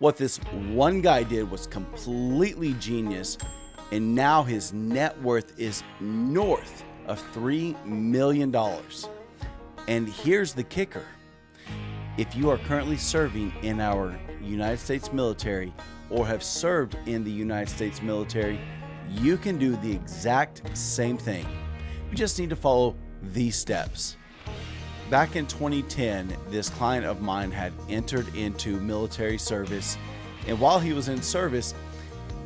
What this one guy did was completely genius, and now his net worth is north of $3 million. And here's the kicker. If you are currently serving in our United States military or have served in the United States military, you can do the exact same thing. You just need to follow these steps. Back in 2010, this client of mine had entered into military service, and while he was in service,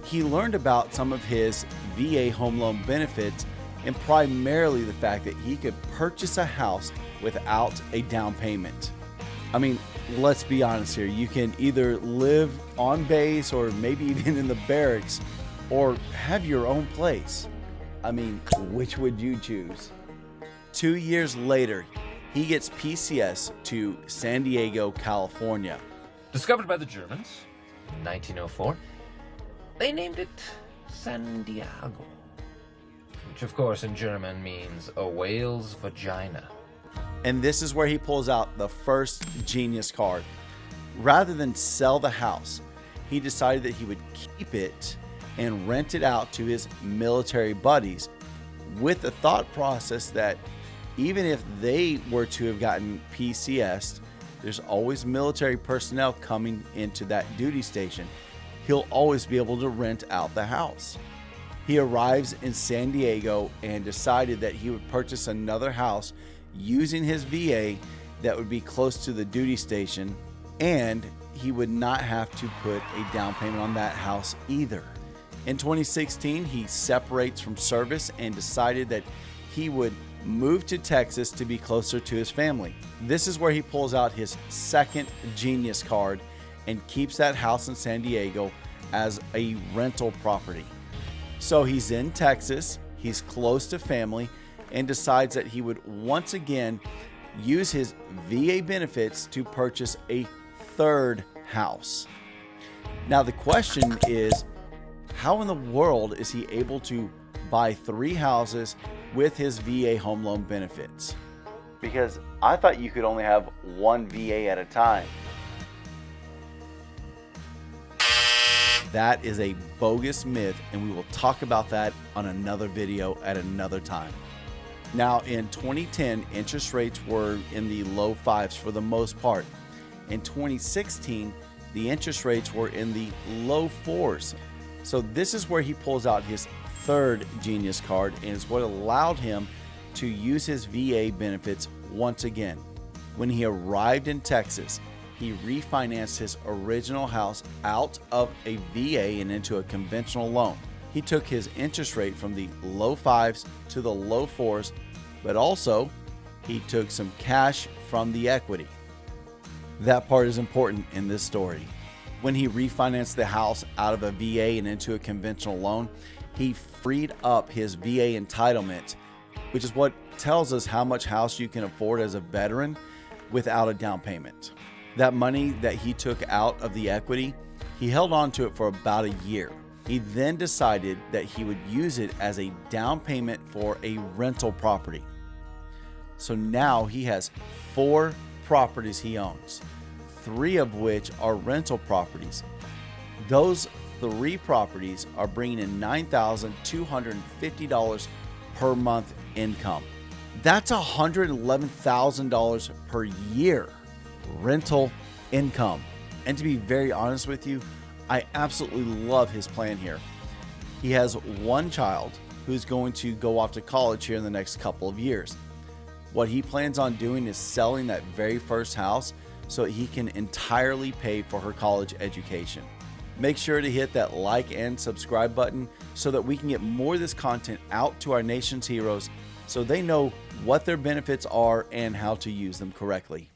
he learned about some of his VA home loan benefits, and primarily the fact that he could purchase a house without a down payment. I mean, let's be honest here. You can either live on base or maybe even in the barracks or have your own place. I mean, which would you choose? 2 years later, he gets PCS to San Diego, California. Discovered by the Germans in 1904. They named it San Diego, which of course in German means a whale's vagina. And this is where he pulls out the first genius card. Rather than sell the house, he decided that he would keep it and rent it out to his military buddies with the thought process that even if they were to have gotten PCS'd, there's always military personnel coming into that duty station. He'll always be able to rent out the house. He arrives in San Diego and decided that he would purchase another house using his VA that would be close to the duty station, and he would not have to put a down payment on that house either. In 2016, he separates from service and decided that he would move to Texas to be closer to his family. This is where he pulls out his second genius card and keeps that house in San Diego as a rental property. So he's in Texas, he's close to family, and decides that he would once again use his VA benefits to purchase a third house. Now the question is, how in the world is he able to buy 3 houses with his VA home loan benefits? Because I thought you could only have one VA at a time. That is a bogus myth, and we will talk about that on another video at another time. Now in 2010, interest rates were in the low 5s for the most part. In 2016, the interest rates were in the low 4s. So this is where he pulls out his third genius card, and is what allowed him to use his VA benefits once again. When he arrived in Texas, he refinanced his original house out of a VA and into a conventional loan. He took his interest rate from the low 5s to the low 4s, but also he took some cash from the equity. That part is important in this story. When he refinanced the house out of a VA and into a conventional loan, he freed up his VA entitlement, which is what tells us how much house you can afford as a veteran without a down payment. That money that he took out of the equity, he held on to it for about a year. He then decided that he would use it as a down payment for a rental property. So now he has 4 properties he owns, 3 of which are rental properties. Those 3 properties are bringing in $9,250 per month income. That's $111,000 per year rental income. And to be very honest with you, I absolutely love his plan here. He has 1 child who's going to go off to college here in the next couple of years. What he plans on doing is selling that very first house so he can entirely pay for her college education. Make sure to hit that like and subscribe button so that we can get more of this content out to our nation's heroes so they know what their benefits are and how to use them correctly.